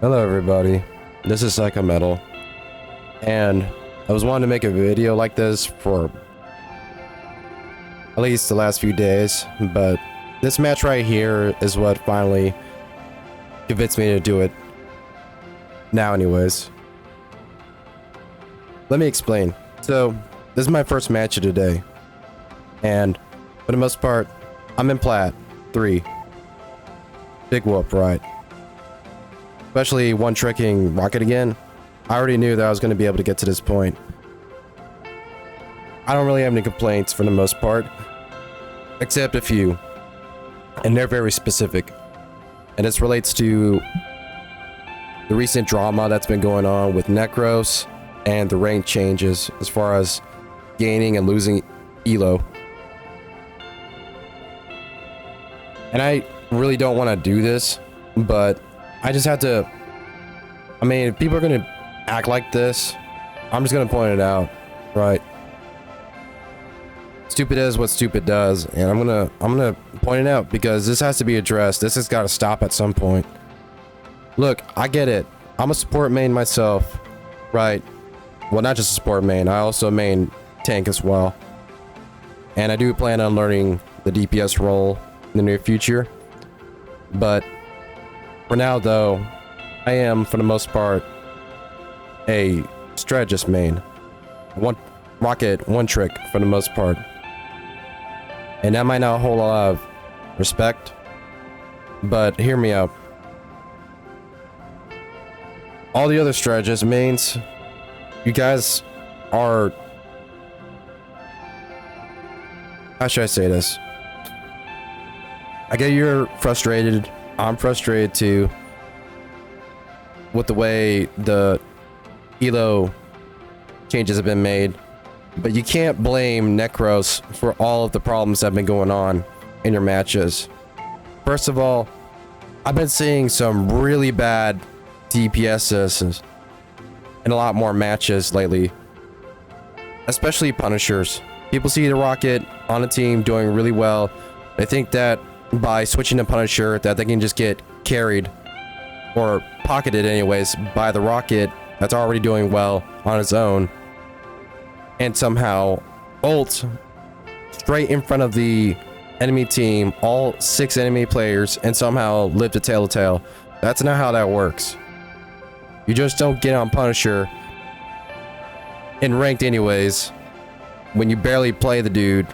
Hello everybody, this is Psycho Metal, and I was wanting to make a video like this for at least the last few days, but this match right here is what finally convinced me to do it now anyways. Let me explain. So, this is my first match of the day, and for the most part, I'm in Plat 3. Big whoop, right? Especially one-tricking Rocket again. I already knew that I was going to be able to get to this point. I don't really have any complaints for the most part, except a few, and they're very specific. And this relates to the recent drama that's been going on with Necros and the rank changes as far as gaining and losing elo. And I really don't want to do this, but I just have to. I mean, if people are gonna act like this, I'm just gonna point it out, right? Stupid is what stupid does, and I'm gonna point it out because this has to be addressed. This has got to stop at some point. Look, I get it. I'm a support main myself, right? Well, not just a support main. I also main tank as well, and I do plan on learning the DPS role in the near future. But for now, though, I am, for the most part, a strategist main. One rocket, one trick for the most part. And that might not hold a lot of respect, but hear me out. All the other strategist mains, you guys are... How should I say this? I get you're frustrated. I'm frustrated too with the way the elo changes have been made, but you can't blame Necros for all of the problems that have been going on in your matches. First of all, I've been seeing some really bad DPSs in a lot more matches lately, especially Punishers. People see the Rocket on a team doing really well. They think that by switching to Punisher that they can just get carried or pocketed anyways by the Rocket that's already doing well on its own, and somehow ult straight in front of the enemy team, all 6 enemy players, and somehow live to tail to tail. That's not how that works. You just don't get on Punisher in ranked anyways when you barely play the dude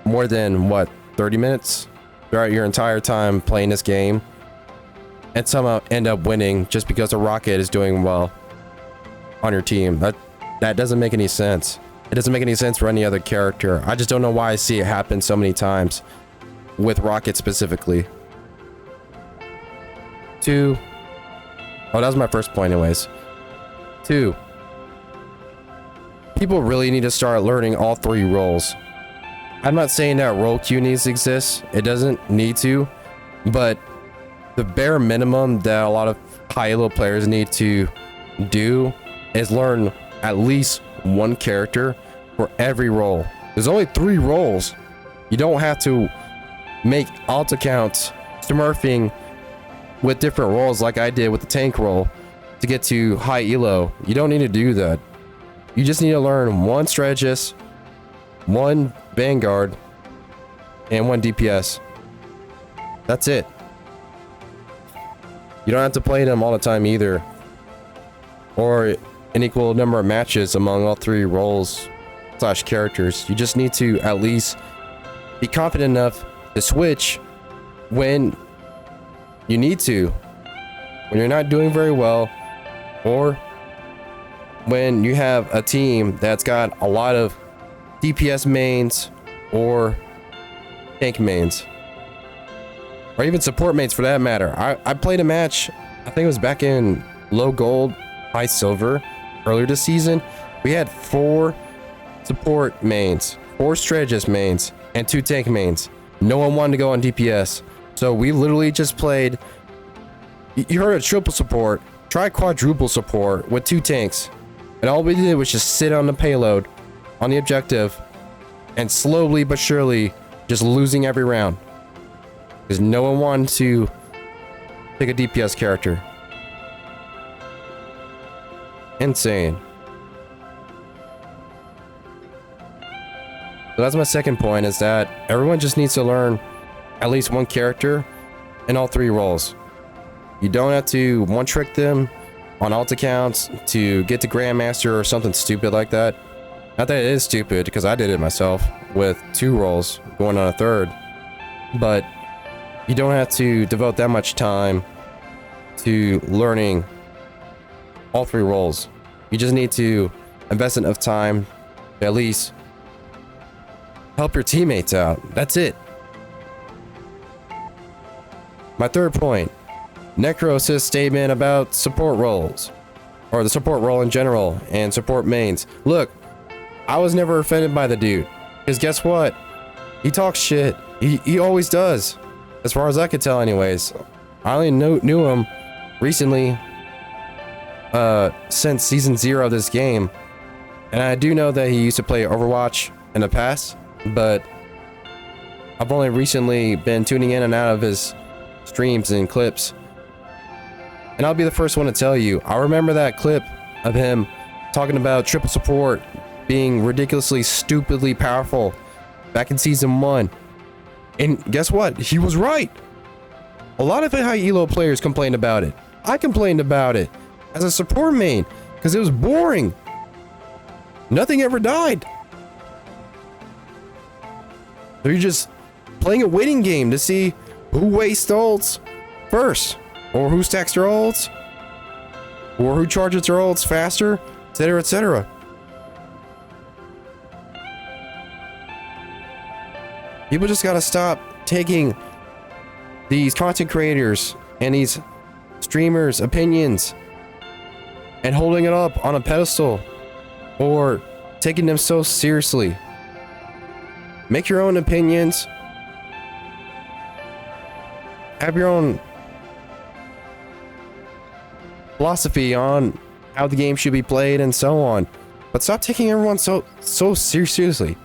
more than what, 30 minutes throughout your entire time playing this game, and somehow end up winning just because the Rocket is doing well on your team. That doesn't make any sense. It doesn't make any sense for any other character. I just don't know why I see it happen so many times with Rocket specifically. 2. Oh, that was my first point anyways. 2. People really need to start learning all 3 roles. I'm not saying that role queue needs to exist. It doesn't need to, but the bare minimum that a lot of high elo players need to do is learn at least one character for every role. There's only 3 roles. You don't have to make alt accounts smurfing with different roles like I did with the tank role to get to high elo. You don't need to do that. You just need to learn one strategist, one Vanguard, and one DPS. That's it. You don't have to play them all the time either, or an equal number of matches among all 3 roles / characters. You just need to at least be confident enough to switch when you need to, when you're not doing very well, or when you have a team that's got a lot of DPS mains or tank mains, or even support mains for that matter. I played a match, I think it was back in low gold, high silver, earlier this season. We had 4 support mains, 4 strategist mains, and 2 tank mains. No one wanted to go on DPS, so we literally just played. You heard of triple support, try quadruple support with 2 tanks, and all we did was just sit on the payload on the objective and slowly but surely just losing every round because no one wanted to pick a DPS character. insane. So that's my second point, is that everyone just needs to learn at least one character in all 3 roles. You don't have to one-trick them on alt accounts to get to Grandmaster or something stupid like that. Not that it is stupid, because I did it myself with 2 roles going on a 3rd. But you don't have to devote that much time to learning all 3 roles. You just need to invest enough time to at least help your teammates out. That's it. My 3rd point, Necros' statement about support roles, or the support role in general, and support mains. Look, I was never offended by the dude, because guess what? He talks shit. He always does, as far as I could tell anyways. I only knew him recently, since season 0 of this game, and I do know that he used to play Overwatch in the past, but I've only recently been tuning in and out of his streams and clips. And I'll be the first one to tell you, I remember that clip of him talking about triple support being ridiculously, stupidly powerful back in season 1. And guess what? He was right. A lot of high elo players complained about it. I complained about it as a support main because it was boring. Nothing ever died. So you're just playing a waiting game to see who wastes ults first, or who stacks their ults, or who charges their ults faster, etc., etc. People just gotta stop taking these content creators and these streamers' opinions and holding it up on a pedestal or taking them so seriously. Make your own opinions. Have your own philosophy on how the game should be played and so on. But stop taking everyone so seriously.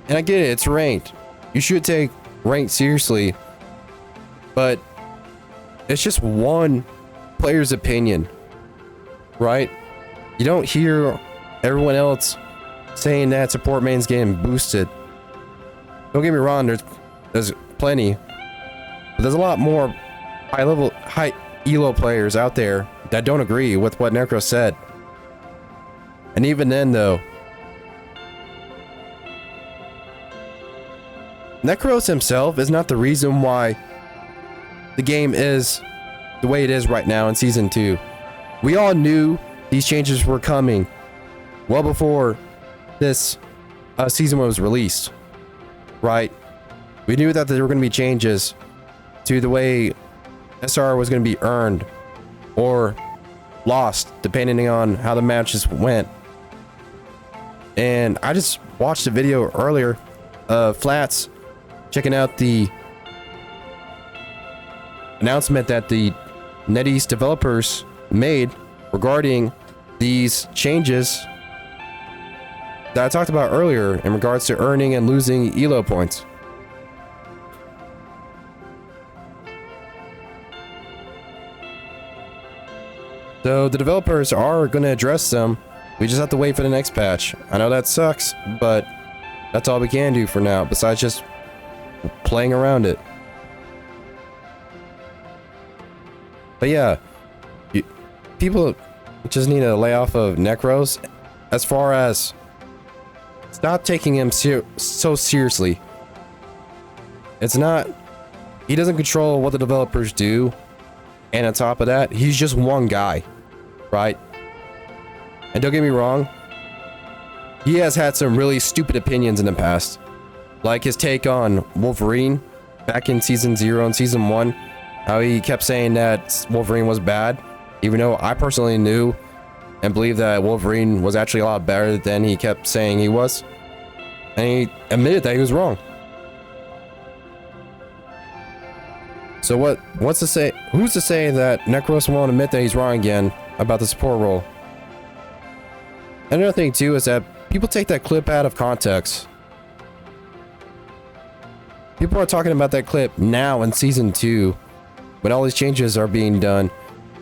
And I get it, it's ranked. You should take ranked seriously. But it's just one player's opinion, right? You don't hear everyone else saying that support main's getting boosted. Don't get me wrong, there's plenty. But there's a lot more high elo players out there that don't agree with what Necros said. And even then though, Necros himself is not the reason why the game is the way it is right now in season 2. We all knew these changes were coming well before this season was released, right? We knew that there were going to be changes to the way SR was going to be earned or lost depending on how the matches went. And I just watched a video earlier of Flats checking out the announcement that the NetEase developers made regarding these changes that I talked about earlier in regards to earning and losing elo points. So the developers are going to address them. We just have to wait for the next patch. I know that sucks, but that's all we can do for now, besides just playing around it. But yeah, people just need to lay off of Necros as far as stop taking him so seriously. It's not, he doesn't control what the developers do, and on top of that, he's just one guy, right? And don't get me wrong, he has had some really stupid opinions in the past, like his take on Wolverine back in season 0 and season 1, how he kept saying that Wolverine was bad, even though I personally knew and believed that Wolverine was actually a lot better than he kept saying he was. And he admitted that he was wrong. So what's to say, who's to say that Necros won't admit that he's wrong again about the support role? Another thing too is that people take that clip out of context. People are talking about that clip now in season 2 when all these changes are being done,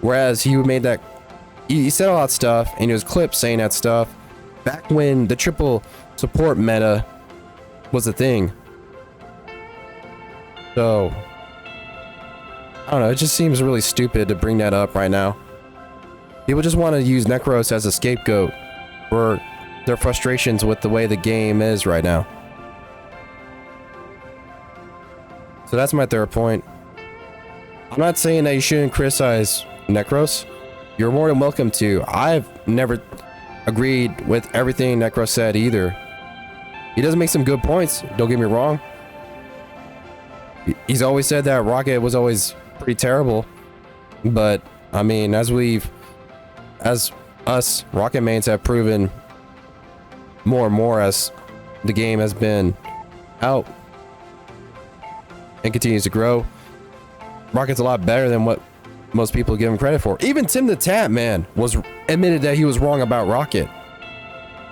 Whereas he made that, he said a lot of stuff, and he was clipped saying that stuff back when the triple support meta was a thing. So I don't know, it just seems really stupid to bring that up right now. People just want to use Necros as a scapegoat for their frustrations with the way the game is right now. So that's my third point. I'm not saying that you shouldn't criticize Necros. You're more than welcome to. I've never agreed with everything Necros said either. He does make some good points, don't get me wrong. He's always said that Rocket was always pretty terrible, but I mean, as us Rocket mains have proven more and more as the game has been out and continues to grow, Rocket's a lot better than what most people give him credit for. Even Tim the Tap Man was admitted that he was wrong about Rocket,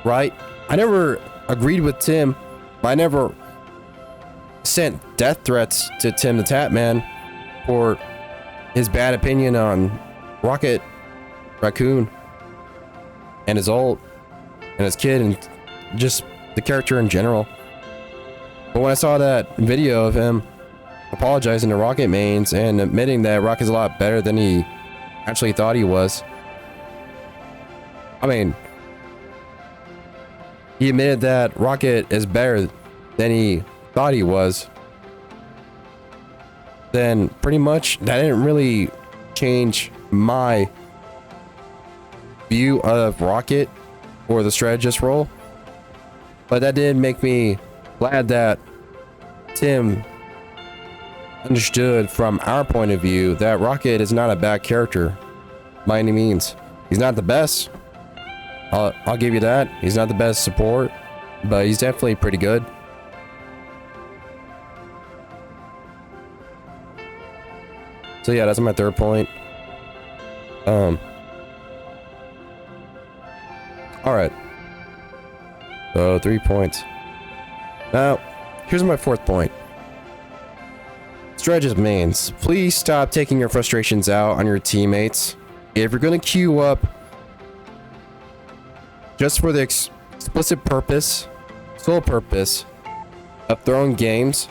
right? I never agreed with Tim, but I never sent death threats to Tim the Tap Man for his bad opinion on Rocket Raccoon and his ult and his kid and just the character in general. But when I saw that video of him apologizing to Rocket mains and admitting that Rocket's a lot better than he actually thought he was, I mean, he admitted that Rocket is better than he thought he was, then pretty much that didn't really change my view of Rocket or the strategist role, but that did make me glad that Tim understood from our point of view that Rocket is not a bad character by any means. He's not the best, I'll give you that. He's not the best support, but he's definitely pretty good. So yeah, that's my third point. All right. So 3 points. Now, here's my fourth point. Strategist mains, please stop taking your frustrations out on your teammates. If you're gonna queue up just for the explicit purpose, sole purpose of throwing games,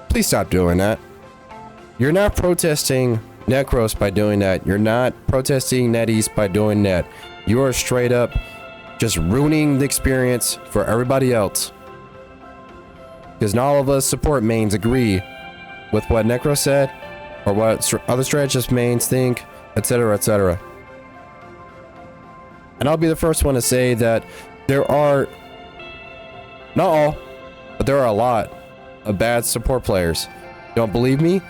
please stop doing that. You're not protesting Necros by doing that. You're not protesting NetEase by doing that. You are straight up just ruining the experience for everybody else. Because not all of us support mains agree with what Necros said or what other strategist mains think, etc., etc. And I'll be the first one to say that there are, not all, but there are a lot of bad support players. Don't believe me?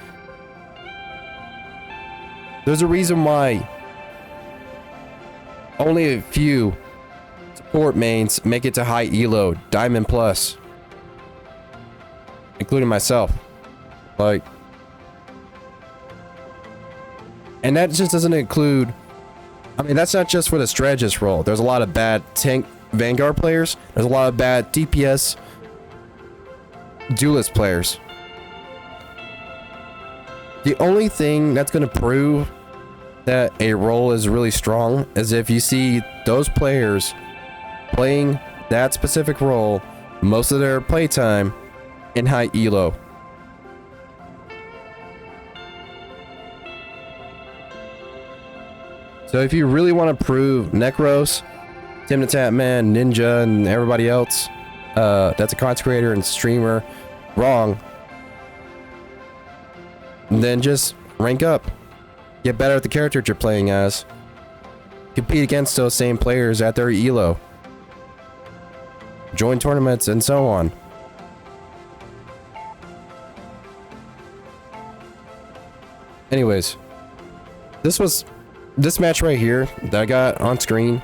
There's a reason why only a few support mains make it to high elo, Diamond Plus, including myself. Like, and that just doesn't include, I mean, that's not just for the strategist role. There's a lot of bad tank Vanguard players. There's a lot of bad DPS duelist players. The only thing that's going to prove that a role is really strong is if you see those players playing that specific role most of their playtime in high elo. So if you really want to prove Necros, Tim the Tap Man, Ninja, and everybody else that's a content creator and streamer wrong, then just rank up. Get better at the character you're playing as. Compete against those same players at their elo. Join tournaments and so on. Anyways, this match right here that I got on screen,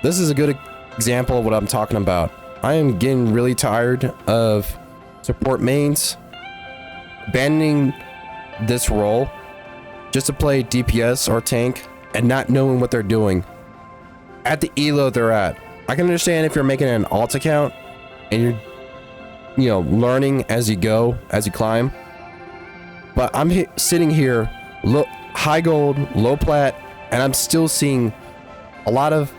this is a good example of what I'm talking about. I am getting really tired of support mains abandoning this role just to play DPS or tank and not knowing what they're doing at the elo they're at. I can understand if you're making an alt account and you're, learning as you go, as you climb. But I'm sitting here high gold, low plat, and I'm still seeing a lot of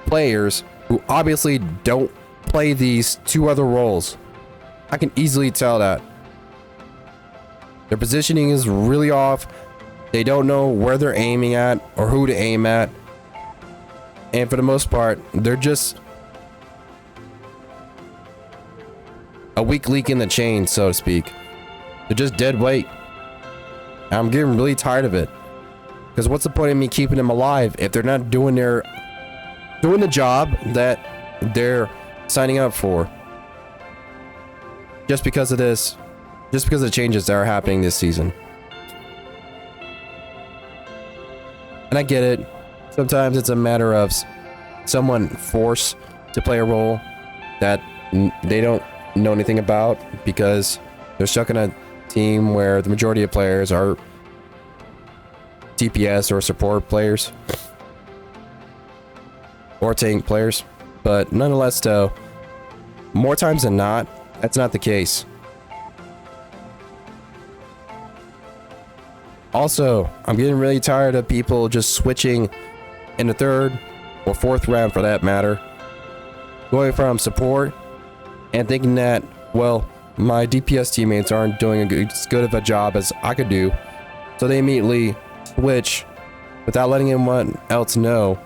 players who obviously don't play these two other roles. I can easily tell that. Their positioning is really off. They don't know where they're aiming at or who to aim at. And for the most part, they're just a weak link in the chain, so to speak. They're just dead weight. And I'm getting really tired of it. Because what's the point of me keeping them alive if they're not doing the job that they're signing up for? Just because of this, just because of the changes that are happening this season. And I get it. Sometimes it's a matter of someone forced to play a role that they don't know anything about because they're stuck in a team where the majority of players are DPS or support players or tank players. But nonetheless, though, more times than not, that's not the case. Also, I'm getting really tired of people just switching in the third or fourth round, for that matter, going from support and thinking that, well, my DPS teammates aren't doing as good of a job as I could do, so they immediately switch without letting anyone else know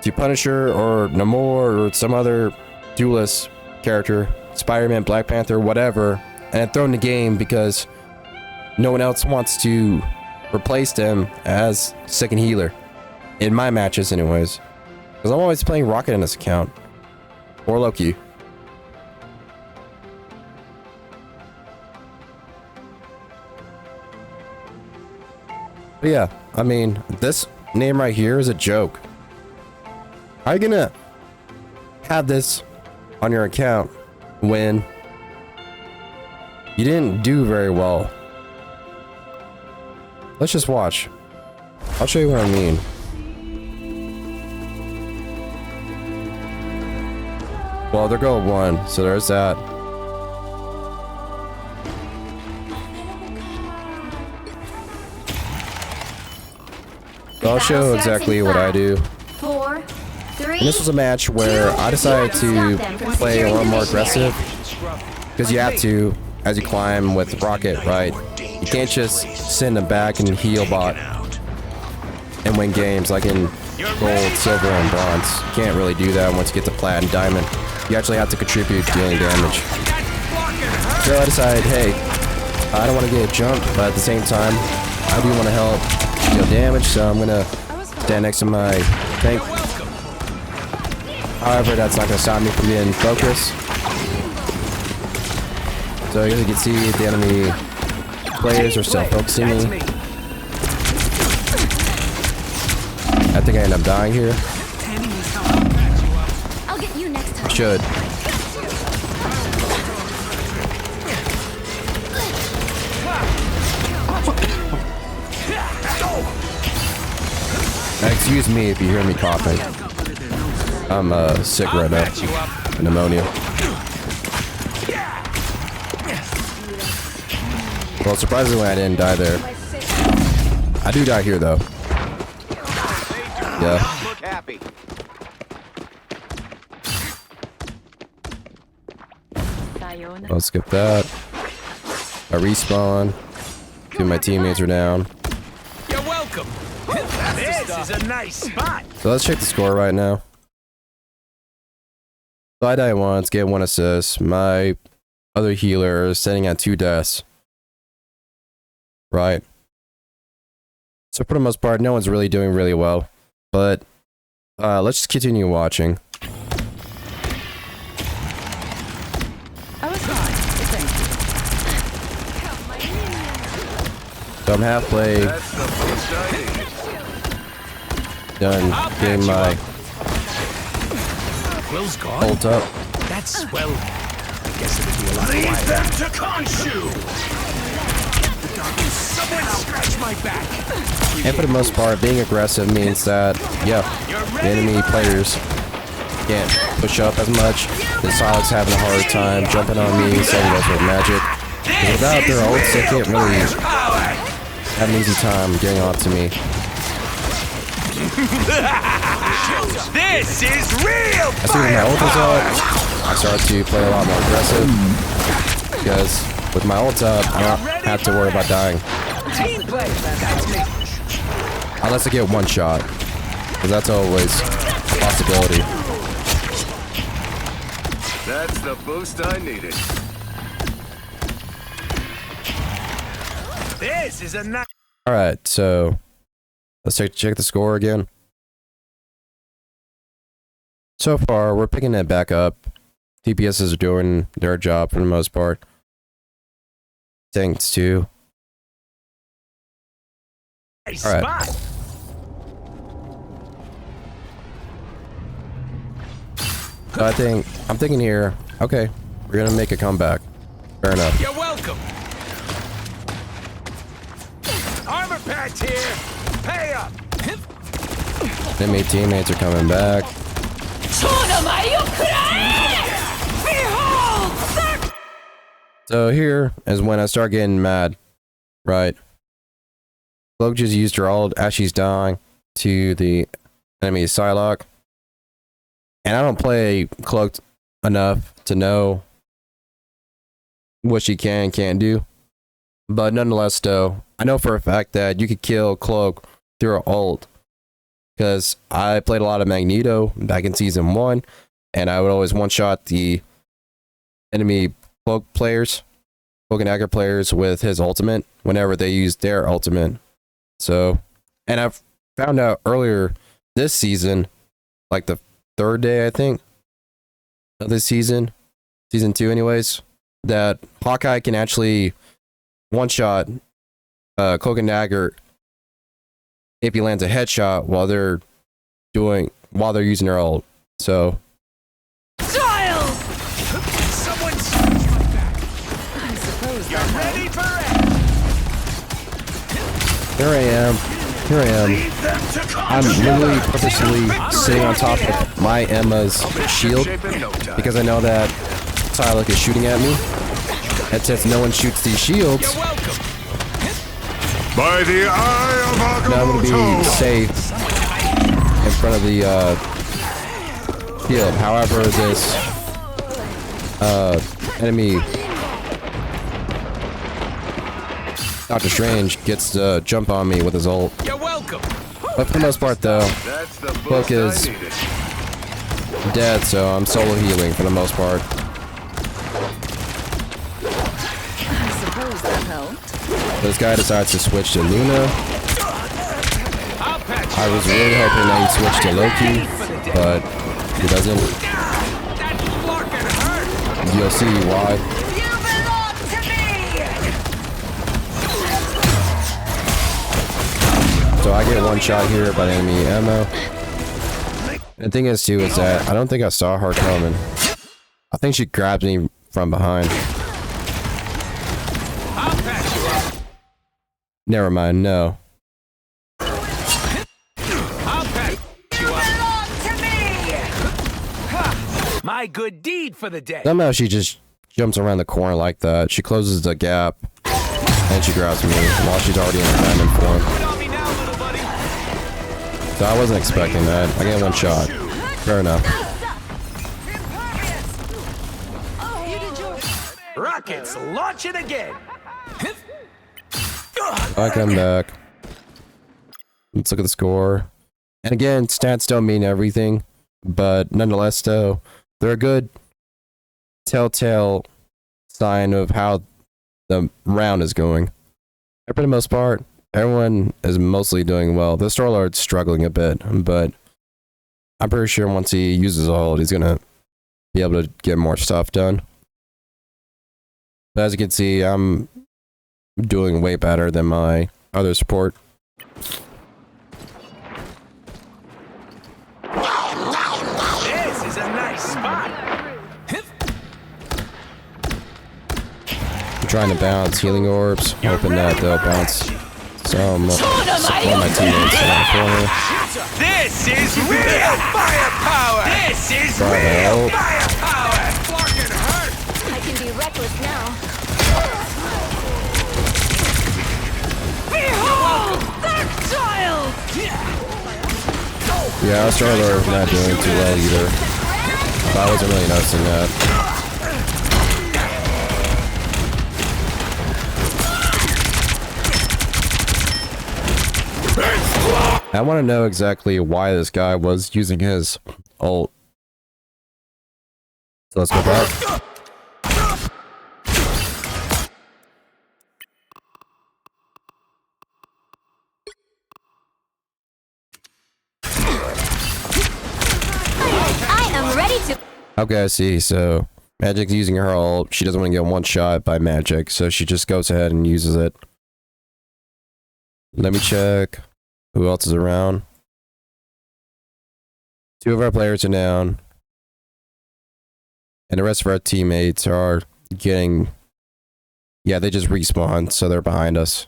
to Punisher or Namor or some other duelist character, Spider-Man, Black Panther, whatever, and throw in the game because no one else wants to replace them as second healer. In my matches anyways. Because I'm always playing Rocket in this account. Or Loki. But yeah, I mean, this name right here is a joke. How are you gonna have this on your account when you didn't do very well? Let's just watch. I'll show you what I mean. Well, they're gold 1, so there's that. So I'll show exactly what I do. 4, 3. And this was a match where I decided to play a little more aggressive. Because you have to, as you climb with Rocket, right? You can't just send them back and heal bot and win games like in gold, silver, and bronze. You can't really do that once you get to plat and diamond. You actually have to contribute dealing damage. So I decided, hey, I don't want to get jumped, but at the same time, I do want to help deal damage, so I'm gonna stand next to my tank. However, that's not gonna stop me from getting focus. So as you can see, the enemy players are still focusing me. I think I end up dying here. I'll get you next time. I should. Now, excuse me if you hear me coughing. I'm sick right now. Pneumonia. Well, surprisingly, I didn't die there. I do die here, though. Yeah. I'll skip that. I respawn. Two of my teammates are down. You're welcome. This is a nice spot. So let's check the score right now. So I die once, get 1 assist. My other healer is sitting at 2 deaths. Right. So for the most part, no one's really doing really well. But let's just continue watching. So I'm halfway done getting my ult up. That's well. I guess it'll be a lot. Leave them to Khonshu. Someone scratch my back. And for the most part, being aggressive means that, yeah, the enemy players can't push up as much. The Silex having a hard time jumping on me, setting up with magic. Because without their ults, they can't really Have an easy time getting on to me. This is real As soon as my ult is up, I start to play a lot more aggressive. Because with my ult up, I don't have to worry about dying. team play. That's me. Unless I get one shot. Because that's always a possibility. That's the boost I needed. This is a nice. Alright, so let's check the score again. So far, we're picking it back up. TPSs are doing their job for the most part. Thanks to. All right. Spot. So I'm thinking here, okay, we're gonna make a comeback. Fair enough. You're welcome. Armor patch here. Pay up. Enemy teammates are coming back. So here is when I start getting mad, right? Cloak just used her ult as she's dying to the enemy Psylocke. And I don't play Cloaked enough to know what she can and can't do. But nonetheless, though, I know for a fact that you could kill Cloak through her ult. Because I played a lot of Magneto back in Season 1. And I would always one-shot the enemy Cloak players, Cloak and Dagger players with his ultimate whenever they used their ultimate. So, and I've found out earlier this season, like the third day, I think, of this season, Season 2 anyways, that Hawkeye can actually one-shot Cloak and Dagger if he lands a headshot while they're using their ult. So Someone's back. I suppose You're that ready for it. here I am. Lead them to I'm literally purposely sitting on top of my Emma's shield Shape in no time. because I know that Psylocke is shooting at me. And since no one shoots these shields, You're welcome. By the eye of now I'm gonna be safe in front of the field. However, this enemy Doctor Strange gets to jump on me with his ult. You're welcome. But for the most part, though, That's the Cloak boost is I needed. dead, so I'm solo healing for the most part. I suppose that helped. This guy decides to switch to Luna. I'll patch I was really hoping that he'd switch to Loki, but he doesn't. that fucking hurt. You'll see why. You belong to me! So I get one shot here by the enemy ammo. And the thing is too is that I don't think I saw her coming. I think she grabbed me from behind. I'll patch you up. Never mind, no. I'll patch you up. My good deed for the day. Somehow she just jumps around the corner like that. She closes the gap and she grabs me while she's already in the diamond form. Quit on me now, little buddy. So I wasn't expecting that. I get one shot. Fair enough. Rockets launching again. I come back. Let's look at the score. And again, stats don't mean everything, but nonetheless, though, they're a good telltale sign of how the round is going. And for the most part, everyone is mostly doing well. The Star-Lord's struggling a bit, but I'm pretty sure once he uses a ult, he's gonna be able to get more stuff done. But as you can see, I'm doing way better than my other support. This is a nice spot. I'm trying to bounce healing orbs, hoping that they'll bounce some of my teammates in the corner. This is real firepower. This is Try to real help. firepower. Fucking hurt. I can be reckless now. Behold! Yeah, our Starlord's not doing too well either. But I wasn't really noticing that. I want to know exactly why this guy was using his ult. So let's go back. I am ready to. Okay, I see. So Magic's using her ult. She doesn't want to get one shot by Magic, so she just goes ahead and uses it. Let me check who else is around. 2 of our players are down. And the rest of our teammates are getting... Yeah, they just respawned, so they're behind us.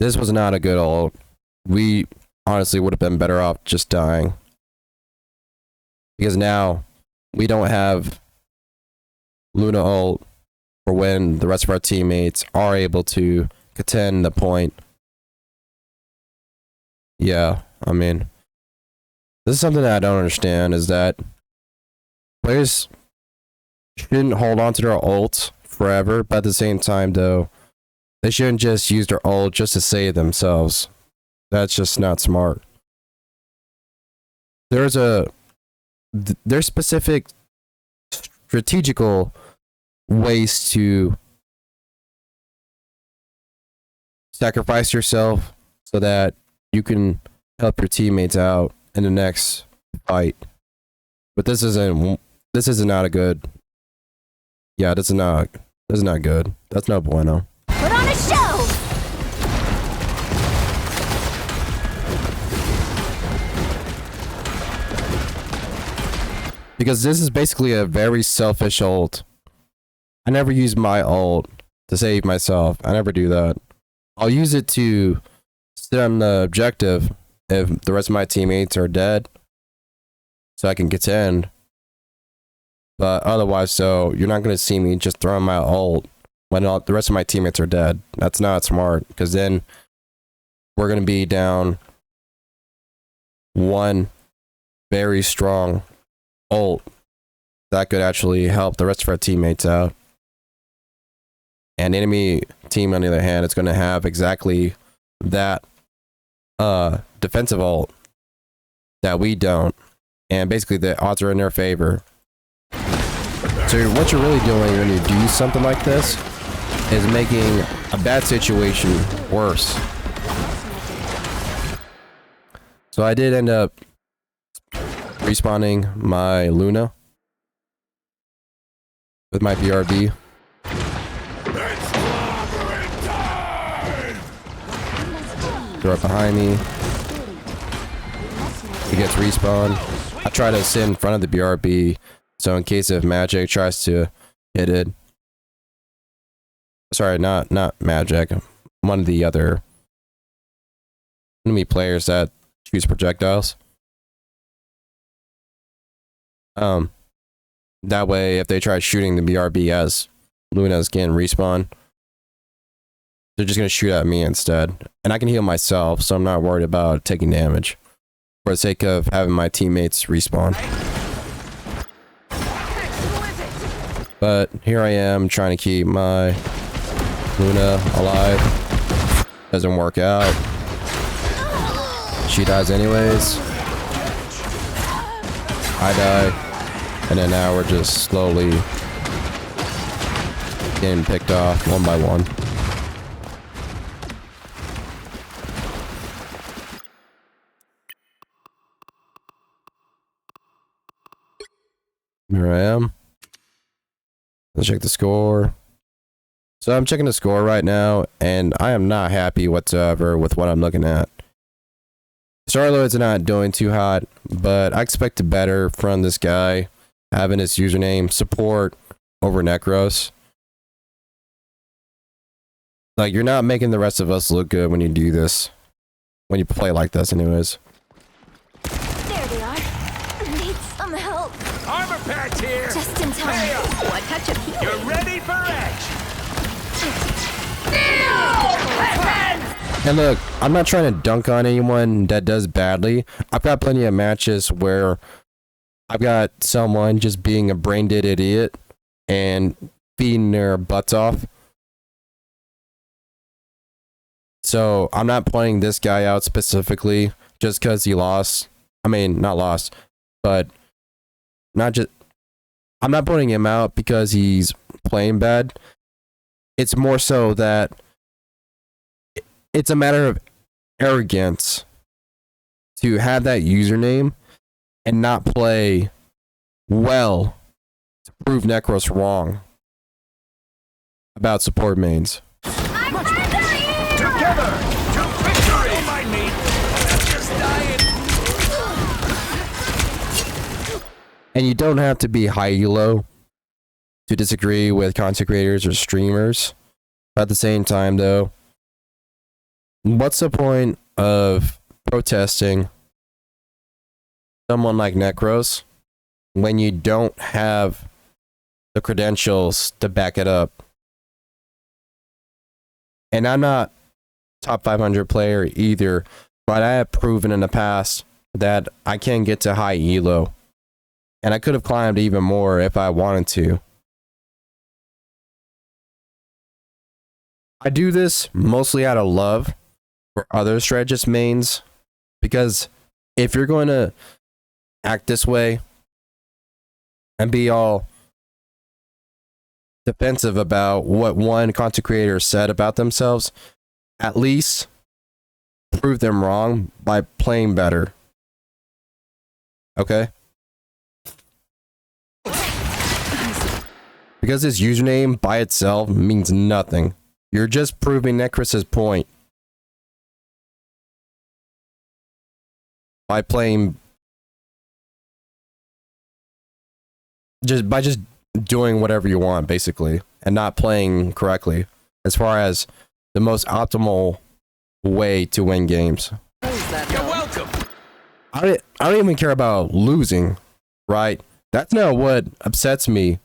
This was not a good ult. We honestly would have been better off just dying. Because now, we don't have Luna ult for when the rest of our teammates are able to contend the point. Yeah, I mean... This is something that I don't understand, is that players shouldn't hold on to their ults forever, but at the same time, though, they shouldn't just use their ult just to save themselves. That's just not smart. There's specific strategical ways to sacrifice yourself so that you can help your teammates out in the next fight. But this is not a good. Yeah, this is not good. That's no bueno. Put on a show! Because this is basically a very selfish ult. I never use my ult to save myself. I never do that. I'll use it to sit on the objective if the rest of my teammates are dead, so I can contend. But otherwise, so you're not going to see me just throwing my ult when the rest of my teammates are dead. That's not smart, because then we're going to be down one very strong ult that could actually help the rest of our teammates out. And the enemy team, on the other hand, is going to have exactly that defensive ult that we don't, and basically the odds are in their favor. So what you're really doing when you do something like this is making a bad situation worse. So I did end up respawning my Luna with my BRB. Throw it behind me. He gets respawned. I try to sit in front of the BRB, so in case if Magic tries to hit it. Sorry, not Magic. One of the other enemy players that choose projectiles. That way, if they try shooting the BRB as Luna's getting respawn, they're just gonna shoot at me instead. And I can heal myself, so I'm not worried about taking damage. For the sake of having my teammates respawn. But here I am trying to keep my Luna alive. Doesn't work out. She dies anyways. I die. And then now we're just slowly getting picked off one by one. Here I am. Let's check the score. So I'm checking the score right now, and I am not happy whatsoever with what I'm looking at. Starlord's not doing too hot, but I expected better from this guy having his username support over Necros. Like, you're not making the rest of us look good when you do this. When you play like this anyways. There they are. Need some help. Armor patch here. Just in time. Hey, Oh, a touch of healing. you're ready for edge. And look, I'm not trying to dunk on anyone that does badly. I've got plenty of matches where I've got someone just being a brain dead idiot and beating their butts off. So I'm not pointing this guy out specifically just because he lost. I mean, not lost, but not just. I'm not pointing him out because he's playing bad. It's more so that it's a matter of arrogance to have that username and not play well to prove Necros wrong about support mains. Together to victory! Don't mind me. I'm just dying. And you don't have to be high elo to disagree with content creators or streamers. But at the same time, though, what's the point of protesting someone like Necros when you don't have the credentials to back it up? And I'm not top 500 player either, but I have proven in the past that I can get to high elo. And I could have climbed even more if I wanted to. I do this mostly out of love for other strategist mains, because if you're going to act this way and be all defensive about what one content creator said about themselves, at least prove them wrong by playing better. Okay? Because his username by itself means nothing. You're just proving Necros' point by playing, just doing whatever you want, basically, and not playing correctly as far as the most optimal way to win games. You're welcome. I don't even care about losing, right? That's not what upsets me.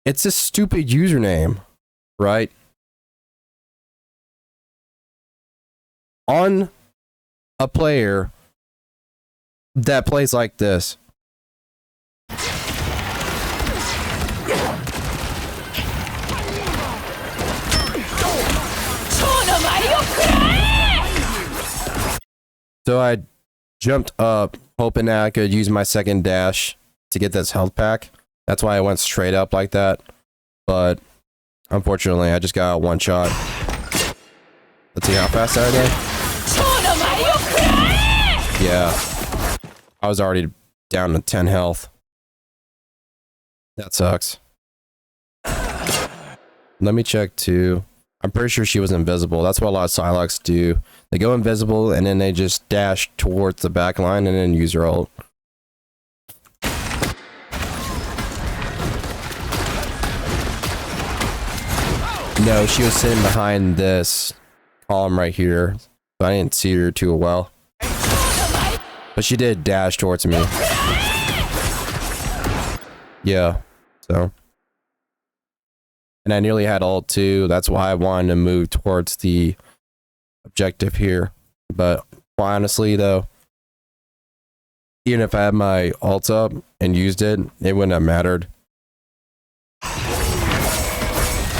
It's a stupid username, right? On a player that plays like this. So I jumped up, hoping that I could use my second dash to get this health pack. That's why I went straight up like that. But unfortunately, I just got one shot. Let's see how fast I did. Yeah. I was already down to 10 health. That sucks. Let me check too. I'm pretty sure she was invisible. That's what a lot of Psylocks do. They go invisible and then they just dash towards the back line and then use their ult. No, she was sitting behind this column right here, so I didn't see her too well. But she did dash towards me. Yeah, so. And I nearly had ult too. That's why I wanted to move towards the objective here. But honestly though, even if I had my ult up and used it, it wouldn't have mattered.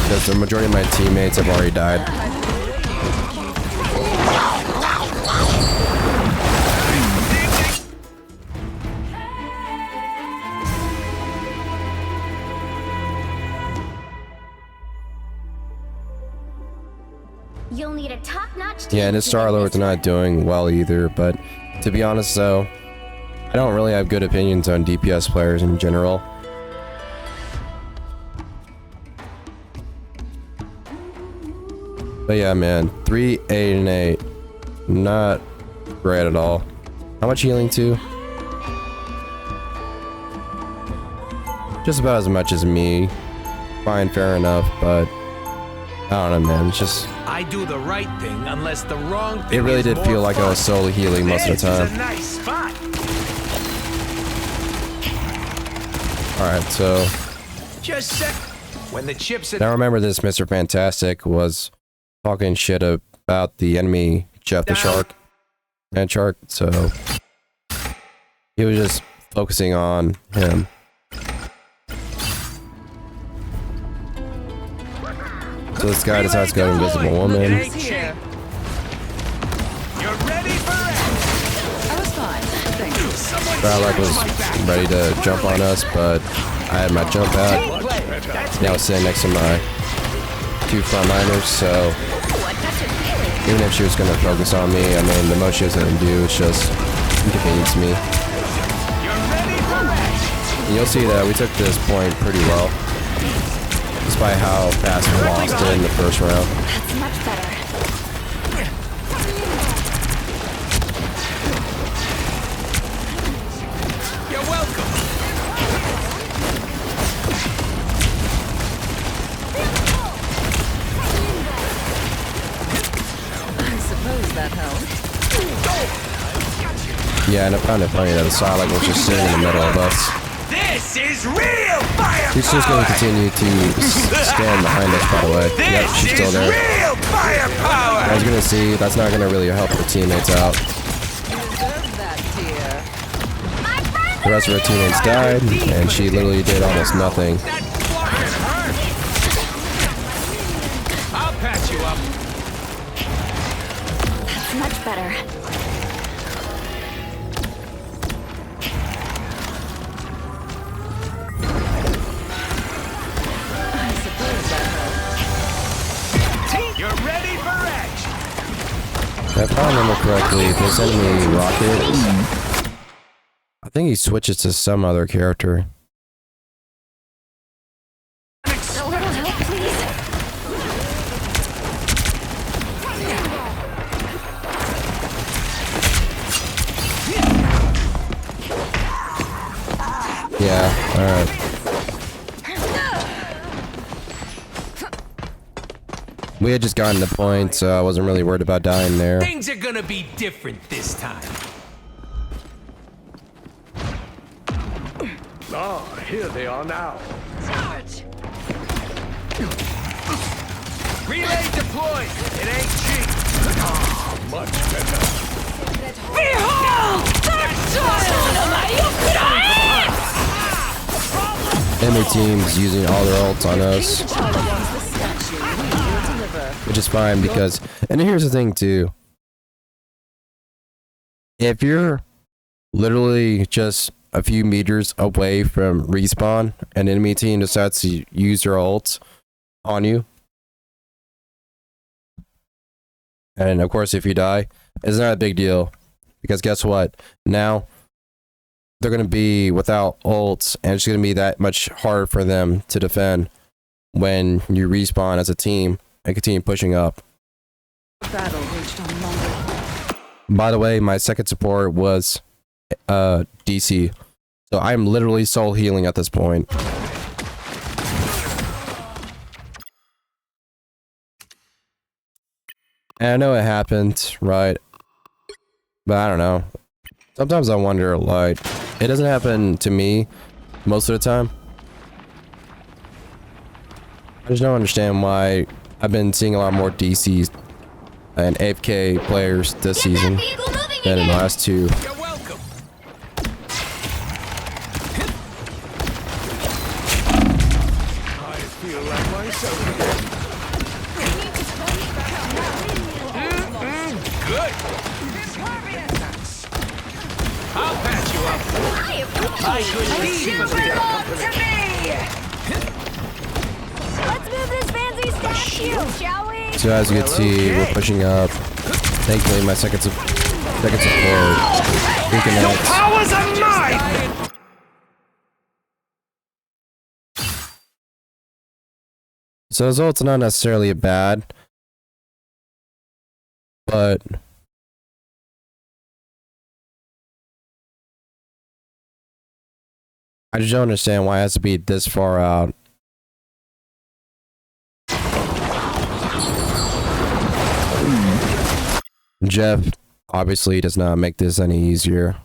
Because the majority of my teammates have already died. You'll need a top-notch team. Yeah, and his Star-Lord's not doing well either, but to be honest though, I don't really have good opinions on DPS players in general. But yeah, man, 3, 8, and 8. Not great at all. How much healing too? Just about as much as me. Fine, fair enough, but I don't know, man. It's just, I do the right thing unless the wrong thing. it really is did more feel like I was fun. solo healing most of the This time. is a nice spot. Alright, so Just sec. When the chips now remember this Mr. Fantastic was talking shit about the enemy Jeff the Shark, and Shark, so he was just focusing on him. So this guy decides to go to Invisible Woman. You're ready for it. I was fine. Thank you. Starlight was ready to jump on us, but I had my jump out. Now I was sitting next to my 2 frontliners, so even if she was going to focus on me, I mean, the most she was going to do is just inconvenience me. And you'll see that we took this point pretty well, despite how fast we lost it in the first round. That's much better. You're welcome. I suppose that helped. Yeah, and I found it funny that the Starlight was just sitting in the middle of us. This is real firepower. She's just going to continue to stand behind us, by the way. Yep, she's still there. Real firepower. I was going to see, that's not going to really help her teammates out. You deserve that, dear. The rest of her teammates died, and she literally did almost nothing. That fucking hurt. I'll patch you up. That's much better. I suppose that helped. You're ready for action. If I remember correctly, this enemy Rocket, I think he switches to some other character. A little help, please. Yeah, alright. We had just gotten the point, so I wasn't really worried about dying there. Things are gonna be different this time. Ah, here they are now. Charge. Relay deployed. It ain't cheap. Much better. Behold! Enemy team's using all their ults on us, Charlie wants the statue. We will deliver. which is fine because, and here's the thing too. If you're literally just a few meters away from respawn, an enemy team decides to use their ults on you, and of course if you die, it's not a big deal, because guess what? Now they're going to be without ults, and it's going to be that much harder for them to defend when you respawn as a team and continue pushing up. Battle reached on longer. By the way, my second support was DC, so I'm literally soul healing at this point. And I know it happened, right? But I don't know. Sometimes I wonder, like, it doesn't happen to me most of the time. I just don't understand why I've been seeing a lot more DCs and AFK players this season than in the last 2. You're welcome. I feel like myself again. Good. I'll patch you up. I could leave for the Let's move this fancy statue, shall we? So as you can see, we're pushing up. Thankfully, my second support reconnects. powers of mine. So the result's not necessarily bad, but I just don't understand why it has to be this far out. Jeff obviously does not make this any easier.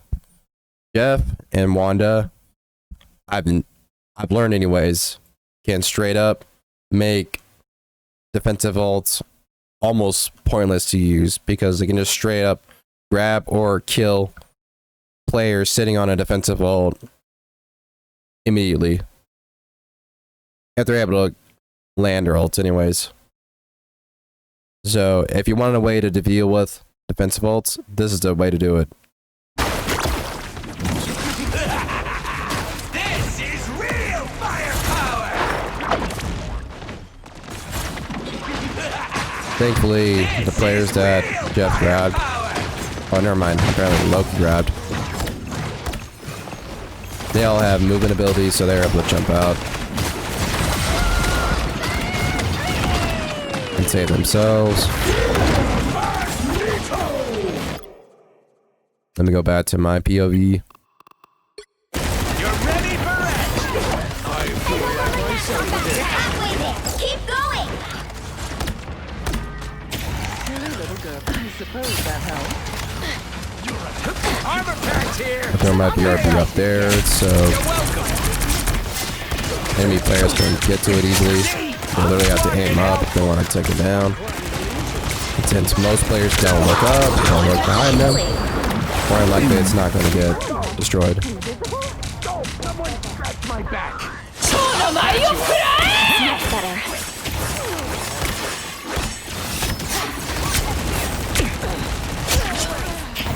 Jeff and Wanda, I've learned anyways, can straight up make defensive ults almost pointless to use because they can just straight up grab or kill players sitting on a defensive ult immediately. If they're able to land their ults anyways. So if you wanted a way to deal with defensive ults, this is the way to do it. This is real firepower! Thankfully, the players that Jeff grabbed... Oh, never mind. Apparently Loki grabbed. They all have movement abilities, so they're able to jump out. And save themselves. Let me go back to my POV. You're ready for action! I feel like myself You're halfway there. Keep going. Silly little girl. I suppose that helps. Armor packs here! But there might be RP up there, so You're welcome! enemy players can get to it easily. They literally have to aim up if they want to take it down. And since most players don't look up, don't look behind them, more than likely it's not going to get destroyed. Someone scratch my back! Much better.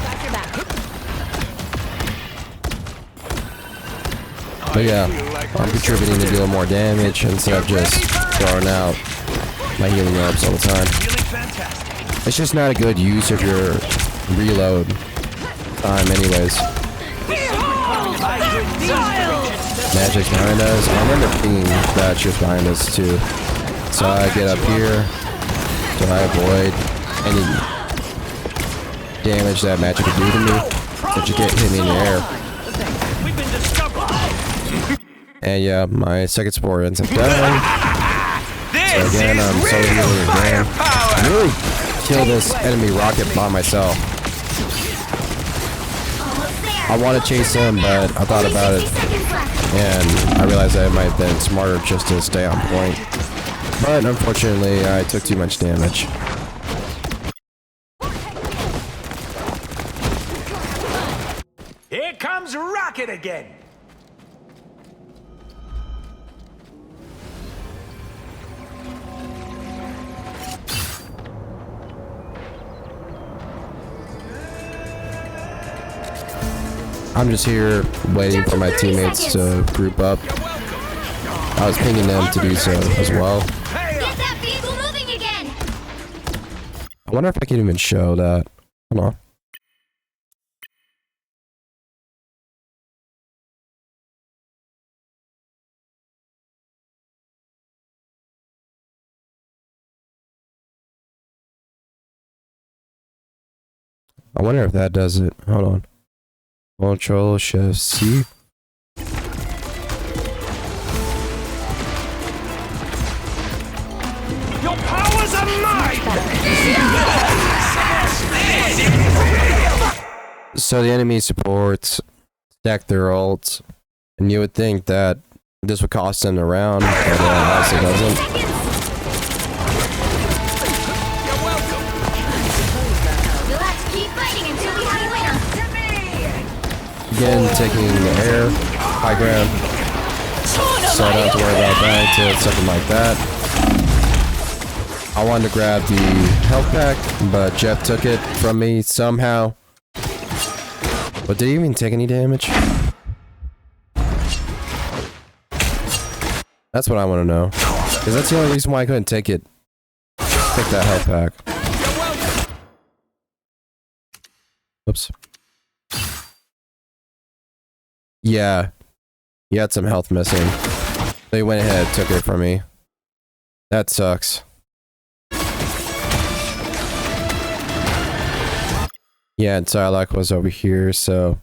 Got your back. But yeah, I'm contributing to deal more damage instead of just throwing out my healing orbs all the time. Feeling fantastic. It's just not a good use of your reload time anyways. Magic's behind us. I remember thinking that she was behind us too. So I get up here so I avoid any damage that magic could do to me. So you get hit me in the air. We've been discovered! And yeah, my second support ends up dying. So This again, is I'm so real healing again. firepower! I really kill this enemy rocket by myself. Almost there. I want to chase him, but I thought about it, 60 seconds left. and I realized that it might have been smarter just to stay on point. But unfortunately, I took too much damage. Here comes Rocket again! I'm just here waiting for my teammates to group up. I was pinging them to do so as well. Hey, Get that vehicle moving again. I wonder if I can even show that. Hold on. I wonder if that does it. Hold on. Control Shift C. your powers are mine! So the enemy supports stack their ults, and you would think that this would cost them a round, but it also doesn't. You're welcome! Let's keep fighting until we have a winner. Again, taking the air, high ground, so I don't have to worry about dying to something like that. I wanted to grab the health pack, but Jeff took it from me somehow. But did he even take any damage? That's what I want to know. Because that's the only reason why I couldn't take it. Take that health pack. Oops. Yeah. He had some health missing. So he went ahead and took it from me. That sucks. Yeah, and Psylocke was over here, so...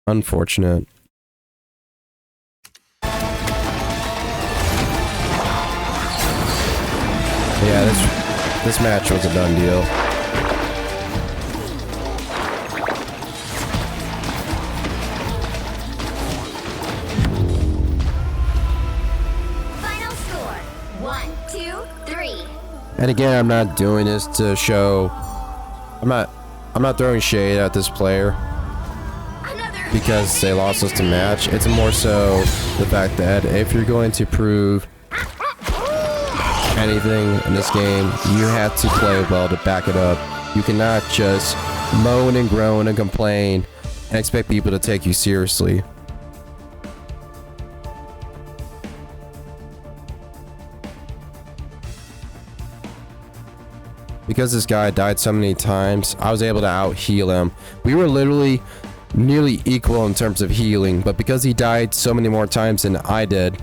unfortunate. Yeah, this match was a done deal. Final And again, I'm not doing this to show. I'm not throwing shade at this player because they lost us to match. It's more so the fact that if you're going to prove anything in this game, you have to play well to back it up. You cannot just moan and groan and complain and expect people to take you seriously. Because this guy died so many times, I was able to out heal him. We were literally nearly equal in terms of healing, but because he died so many more times than I did,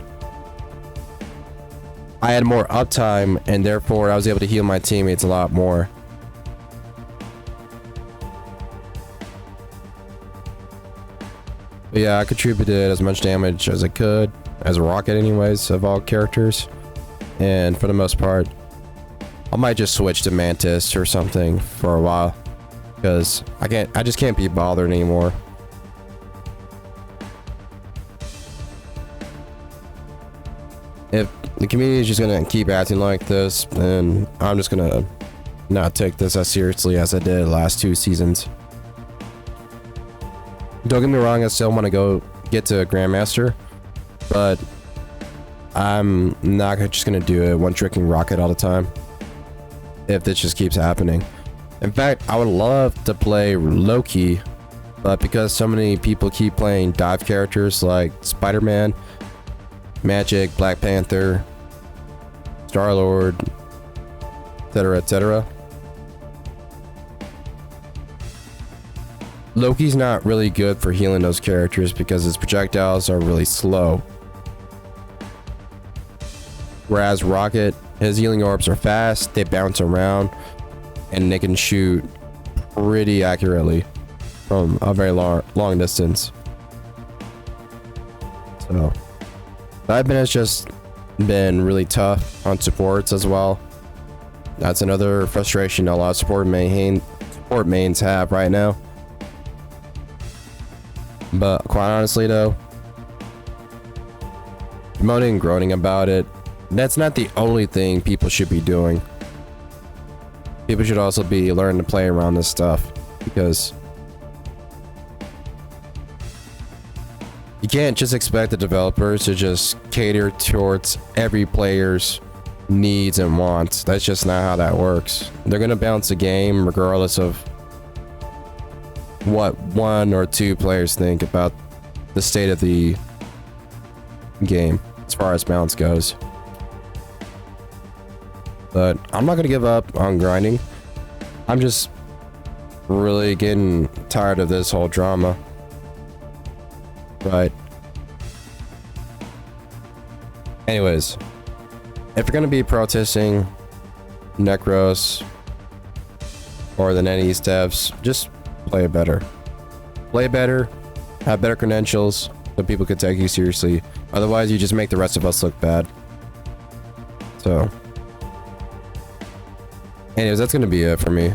I had more uptime, and therefore I was able to heal my teammates a lot more. But yeah, I contributed as much damage as I could, as a rocket anyways, of all characters. And for the most part, I might just switch to Mantis or something for a while, because I just can't be bothered anymore. If the community is just gonna keep acting like this, then I'm just gonna not take this as seriously as I did the last 2 seasons. Don't get me wrong, I still want to go get to Grandmaster, but I'm not just gonna do it one-tricking rocket all the time if this just keeps happening. In fact, I would love to play Loki, but because so many people keep playing dive characters like Spider-Man, Magic, Black Panther, Star-Lord, etc., etc., Loki's not really good for healing those characters because his projectiles are really slow. Whereas Rocket, his healing orbs are fast, they bounce around, and they can shoot pretty accurately from a very long distance. So, Diveman has just been really tough on supports as well. That's another frustration a lot of support mains have right now. But quite honestly though, moaning and groaning about it, that's not the only thing people should be doing. People should also be learning to play around this stuff, because you can't just expect the developers to just cater towards every player's needs and wants. That's just not how that works. They're gonna balance a game regardless of what 1 or 2 players think about the state of the game as far as balance goes. But I'm not gonna give up on grinding. I'm just really getting tired of this whole drama. But anyways, if you're gonna be protesting Necros or the NetEase devs, just play better. Play better, have better credentials so people can take you seriously. Otherwise, you just make the rest of us look bad. So anyways, that's gonna be it for me.